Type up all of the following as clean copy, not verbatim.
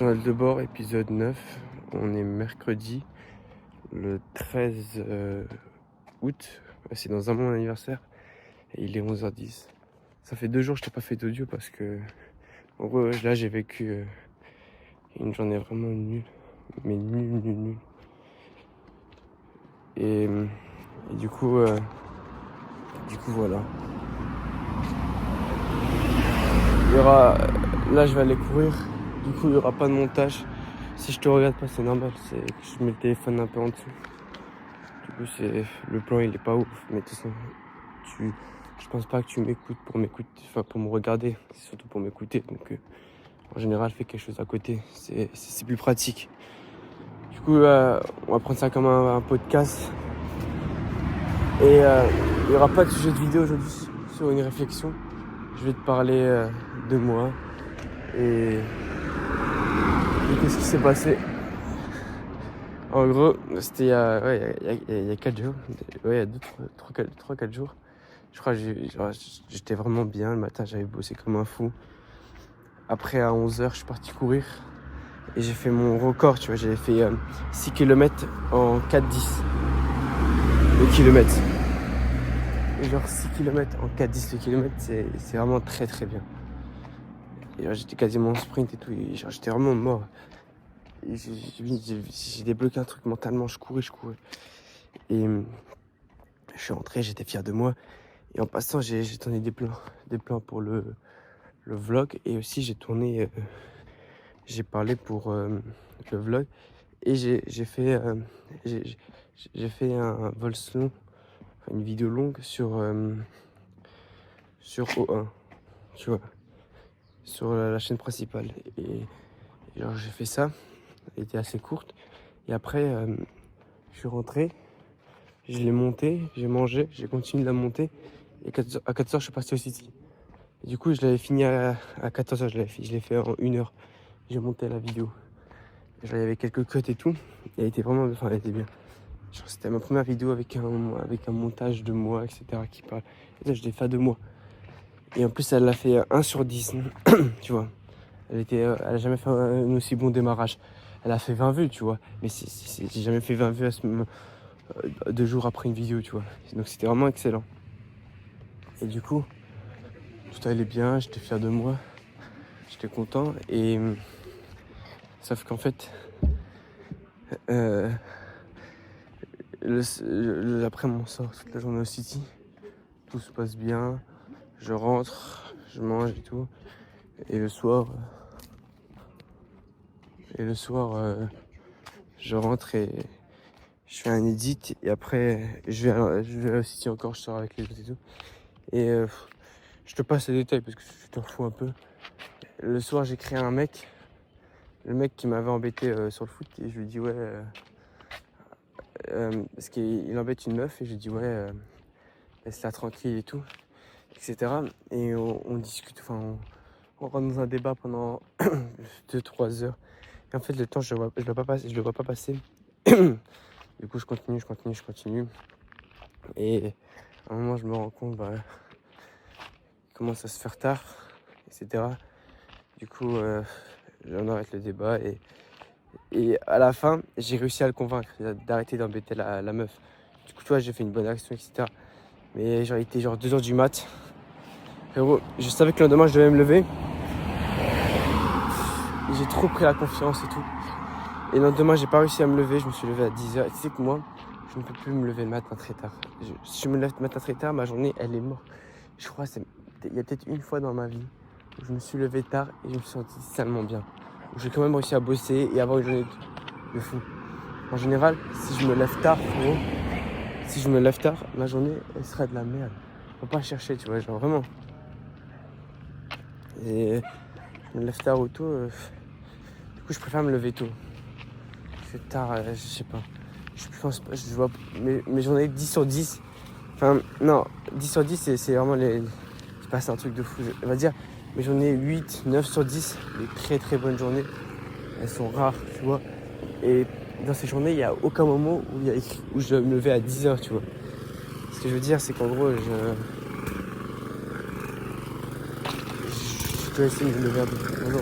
Journal de bord, épisode 9. On est mercredi, le 13 août. C'est dans un mois mon anniversaire. Et il est 11h10. Ça fait 2 jours que je t'ai pas fait d'audio parce que... En gros, là, j'ai vécu une journée vraiment nulle. Mais nulle. Et du coup, voilà. Il y aura... Là, je vais aller courir. Du coup, il n'y aura pas de montage. Si je te regarde pas, c'est normal. C'est que je mets le téléphone un peu en dessous. Du coup, le plan, il est pas ouf. Mais de toute façon, je pense pas que tu m'écoutes pour me regarder. C'est surtout pour m'écouter. Donc, en général, fais quelque chose à côté. C'est plus pratique. Du coup, on va prendre ça comme un podcast. Et il n'y aura pas de sujet de vidéo aujourd'hui sur une réflexion. Je vais te parler de moi. Et qu'est-ce qui s'est passé? En gros, c'était il y a 4 jours. Ouais, il y a 3-4 jours. Je crois que j'étais vraiment bien. Le matin, j'avais bossé comme un fou. Après, à 11h, je suis parti courir. Et j'ai fait mon record, tu vois. J'avais fait 6 km en 4-10. Le kilomètre. Et genre 6 km en 4-10 le kilomètre, c'est vraiment très très bien. Et genre, j'étais quasiment en sprint et tout. Et genre, j'étais vraiment mort. Et j'ai débloqué un truc mentalement. Je courais. Et je suis rentré, j'étais fier de moi. Et en passant, j'ai tourné des plans pour le vlog. Et aussi, j'ai parlé pour le vlog. Et j'ai fait un vol long, une vidéo longue sur O1, tu vois, sur la chaîne principale. Et genre, j'ai fait ça, elle était assez courte. Et après, je suis rentré, je l'ai monté, j'ai mangé, j'ai continué de la monter. Et à 14h, je suis parti au City. Et du coup, je l'avais fini à 14h, je l'ai fait en 1 heure. J'ai monté la vidéo. Genre, il y avait quelques cuts et tout. Elle était bien. Genre, c'était ma première vidéo avec un montage de moi, etc. qui parle. Et ça, je l'ai fait à 2 mois. Et en plus, elle l'a fait 1 sur 10. Tu vois. Elle a jamais fait un aussi bon démarrage. Elle a fait 20 vues, tu vois. Mais j'ai jamais fait 20 vues 2 jours après une vidéo, tu vois. Donc c'était vraiment excellent. Et du coup, tout allait bien, j'étais fier de moi. J'étais content. Et sauf qu'en fait, après mon sort toute la journée au City, tout se passe bien. Je rentre, je mange et tout. Et le soir, je rentre et je fais un edit. Et après, je vais au City encore, je sors avec les autres et tout. Et je te passe les détails parce que tu t'en fous un peu. Le soir, j'ai créé un mec. Le mec qui m'avait embêté sur le foot. Et je lui dis ouais... parce qu'il embête une meuf. Et je lui dis ouais, laisse-la tranquille et tout. Etc. Et on discute, enfin... On rentre dans un débat pendant 2-3 heures. Et en fait, le temps, je le vois pas passer. Du coup, je continue. Et à un moment, je me rends compte, il commence à se faire tard, etc. Du coup, on arrête le débat. Et à la fin, j'ai réussi à le convaincre d'arrêter d'embêter la meuf. Du coup, tu vois, j'ai fait une bonne action, etc. Mais il était 2h du mat. Frérot, je savais que le lendemain, je devais me lever. Et j'ai trop pris la confiance et tout. Et le lendemain, j'ai pas réussi à me lever. Je me suis levé à 10h. Et tu sais que moi, je ne peux plus me lever le matin très tard. Si je me lève le matin très tard, ma journée, elle est morte. Je crois il y a peut-être une fois dans ma vie où je me suis levé tard et je me suis senti salement bien. Où j'ai quand même réussi à bosser et avoir une journée de fou. En général, si je me lève tard, ma journée, elle serait de la merde. Faut pas chercher, tu vois, genre vraiment. Et je me lève tard ou tôt. Du coup, je préfère me lever tôt. C'est tard, je sais pas. Je pense pas, je vois mes journées 10 sur 10. Enfin, non, 10 sur 10, c'est vraiment il se passe un truc de fou. On va dire, mes journées 8, 9 sur 10, des très très bonnes journées. Elles sont rares, tu vois. Et dans ces journées, il n'y a aucun moment où il y a écrit où je dois me lever à 10h, tu vois. Ce que je veux dire, c'est qu'en gros, je dois essayer de me lever un peu plus tôt.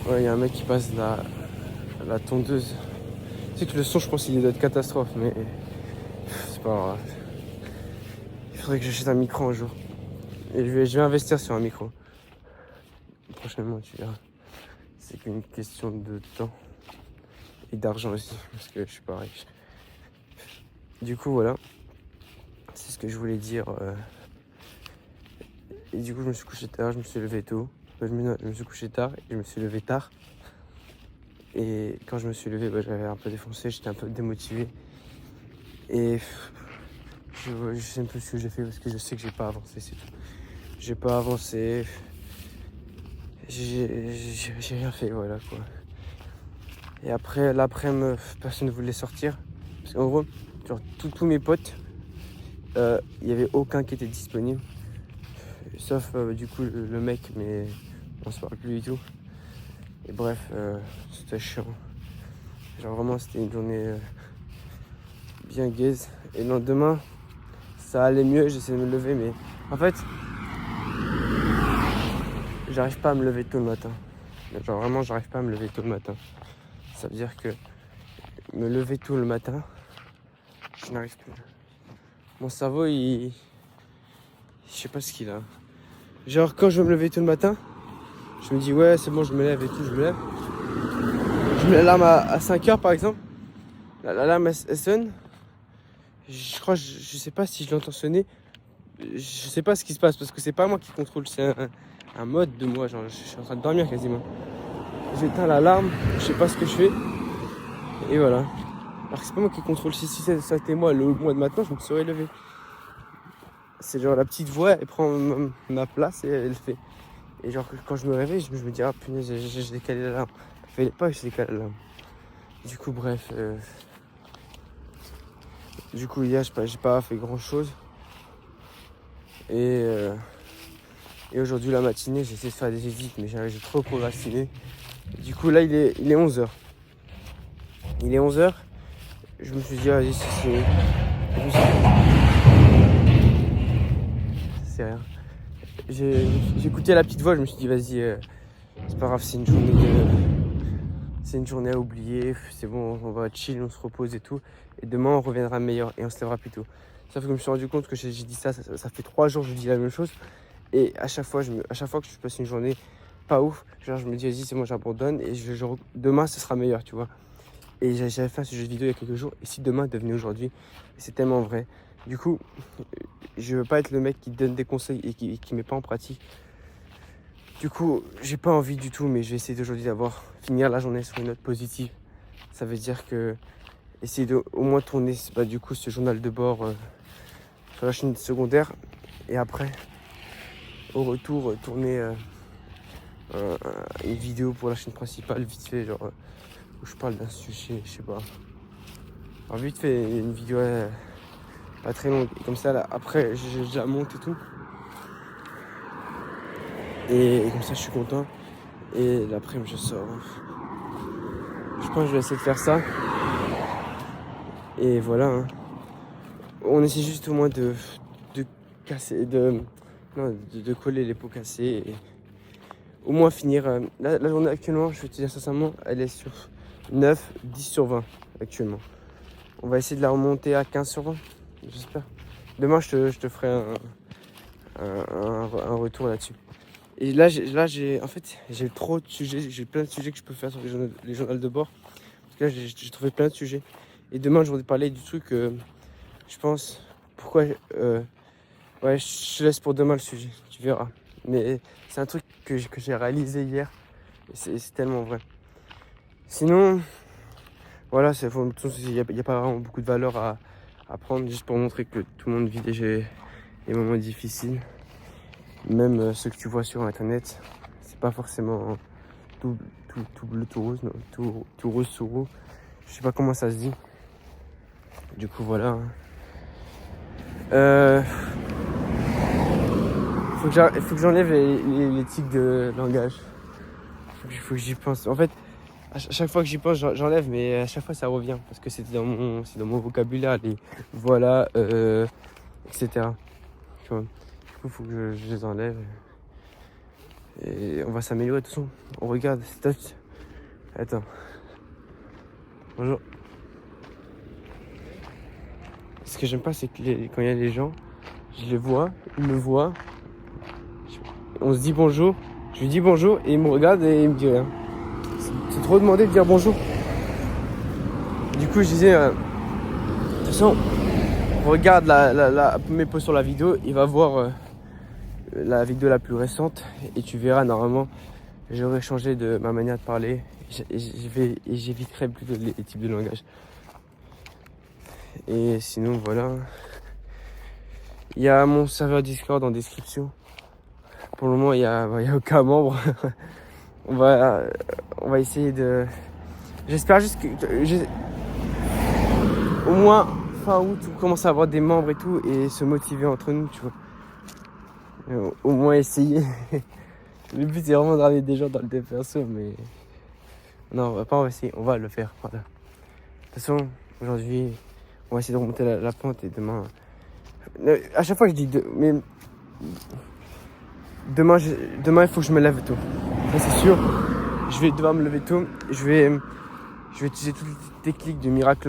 Ouais, il y a un mec qui passe la tondeuse. Tu sais que le son, je pense qu'il doit être catastrophe, mais c'est pas grave. Il faudrait que j'achète un micro un jour. Et je vais investir sur un micro. Prochainement, tu verras. C'est qu'une question de temps. Et d'argent aussi, parce que je suis pas riche. Du coup, voilà. C'est ce que je voulais dire. Et du coup, je me suis couché tard, je me suis levé tôt. Je me suis couché tard et je me suis levé tard. Et quand je me suis levé, j'avais un peu défoncé, j'étais un peu démotivé. Et je sais un peu ce que j'ai fait parce que je sais que j'ai pas avancé, c'est tout. J'ai pas avancé. J'ai rien fait, voilà quoi. Et après, l'après-midi, personne ne voulait sortir. Parce qu'en gros, genre, tous mes potes, il n'y avait aucun qui était disponible. Sauf du coup le mec, mais on se parle plus du tout. Et bref, c'était chiant. Genre vraiment, c'était une journée bien gaze. Et le lendemain, ça allait mieux, j'essaie de me lever, mais en fait, j'arrive pas à me lever tôt le matin. Genre vraiment, j'arrive pas à me lever tôt le matin. Ça veut dire que me lever tôt le matin, je n'arrive plus. Mon cerveau, je sais pas ce qu'il a. Genre quand je veux me lever tôt le matin, je me dis ouais c'est bon, je me lève et tout, je me lève. Je mets l'alarme à 5h par exemple. L'alarme elle sonne. Je crois, je sais pas si je l'entends sonner. Je sais pas ce qui se passe parce que c'est pas moi qui contrôle, c'est un mode de moi. Genre je suis en train de dormir quasiment. J'éteins l'alarme, je sais pas ce que je fais. Et voilà. Alors que c'est pas moi qui contrôle. Si ça était moi le mois de matin, je me serais levé. C'est genre la petite voix, elle prend ma place et elle fait. Et genre quand je me réveille, je me dis ah punaise, j'ai décalé l'alarme. Fallait pas que je décale l'alarme. Du coup bref. Du coup hier j'ai pas fait grand chose. Et aujourd'hui la matinée j'ai essayé de faire des visites mais j'ai trop procrastiné. Du coup là il est 11h. Il est 11h. Je me suis dit vas-y c'est rien. J'ai écouté la petite voix, je me suis dit vas-y c'est pas grave, c'est une journée à oublier, c'est bon, on va chill, on se repose et tout. Et demain on reviendra meilleur et on se lèvera plus tôt. Sauf que je me suis rendu compte que j'ai dit ça fait 3 jours que je dis la même chose. Et à chaque fois que je passe une journée pas ouf, genre je me dis vas-y c'est moi j'abandonne et demain ce sera meilleur, tu vois. Et j'avais fait un sujet de vidéo il y a quelques jours, et si demain devenait aujourd'hui, et c'est tellement vrai. Du coup, je veux pas être le mec qui donne des conseils et qui met pas en pratique. Du coup, j'ai pas envie du tout, mais je vais essayer d'aujourd'hui finir la journée sur une note positive. Ça veut dire que essayer de au moins tourner du coup ce journal de bord sur la chaîne secondaire, et après au retour tourner une vidéo pour la chaîne principale vite fait, genre où je parle d'un sujet, je sais pas. Alors vite fait une vidéo pas très longue, et comme ça là, après j'ai déjà monté tout. Et comme ça je suis content. Et l'après-midi je sors. Je pense que je vais essayer de faire ça. Et voilà. Hein. On essaie juste au moins de casser, de coller les pots cassés. Et au moins finir. La journée actuellement, je vais te dire sincèrement, elle est sur 9, 10 sur 20 actuellement. On va essayer de la remonter à 15 sur 20, j'espère. Demain, je te ferai un retour là-dessus. Et là, j'ai trop de sujets, j'ai plein de sujets que je peux faire sur les journaux de bord. Parce que là, j'ai trouvé plein de sujets. Et demain, je voudrais parler du truc, je pense, pourquoi... ouais, je te laisse pour demain le sujet, tu verras. Mais c'est un truc que j'ai réalisé hier. Et c'est tellement vrai. Sinon, voilà, il n'y a pas vraiment beaucoup de valeur à prendre, juste pour montrer que tout le monde vit des moments difficiles. Même ceux que tu vois sur internet, c'est pas forcément tout bleu, tout rose, non, tout rose, tout roux. Je sais pas comment ça se dit. Du coup, voilà. Faut que j'enlève les tics de langage. Faut que j'y pense. En fait, à chaque fois que j'y pense, j'enlève, mais à chaque fois ça revient parce que c'est dans mon vocabulaire. Les voilà, etc. Tu vois. Du coup, faut que je les enlève. Et on va s'améliorer de toute façon. On regarde, Attends. Bonjour. Ce que j'aime pas, c'est que quand il y a les gens, je les vois, ils me voient, on se dit bonjour, je lui dis bonjour et il me regarde et il me dit rien. C'est trop demandé de dire bonjour. Du coup, je disais, de toute façon, regarde mes posts sur la vidéo, il va voir la vidéo la plus récente et tu verras normalement, j'aurais changé de ma manière de parler et j'éviterai plutôt les types de langage. Et sinon, voilà. Il y a mon serveur Discord en description. Pour le moment, il y a aucun membre. on va essayer de... J'espère juste que... au moins, fin août, on commence à avoir des membres et tout, et se motiver entre nous, tu vois. Au moins essayer. Le but, c'est vraiment de ramener des gens dans le dev perso, mais... Non, on va essayer, on va le faire. Voilà. De toute façon, aujourd'hui, on va essayer de remonter la pente, et demain... À chaque fois, je dis... Mais... Demain, il faut que je me lève tôt. Ça, c'est sûr. Je vais devoir me lever tôt. Je vais utiliser toutes les techniques de miracle.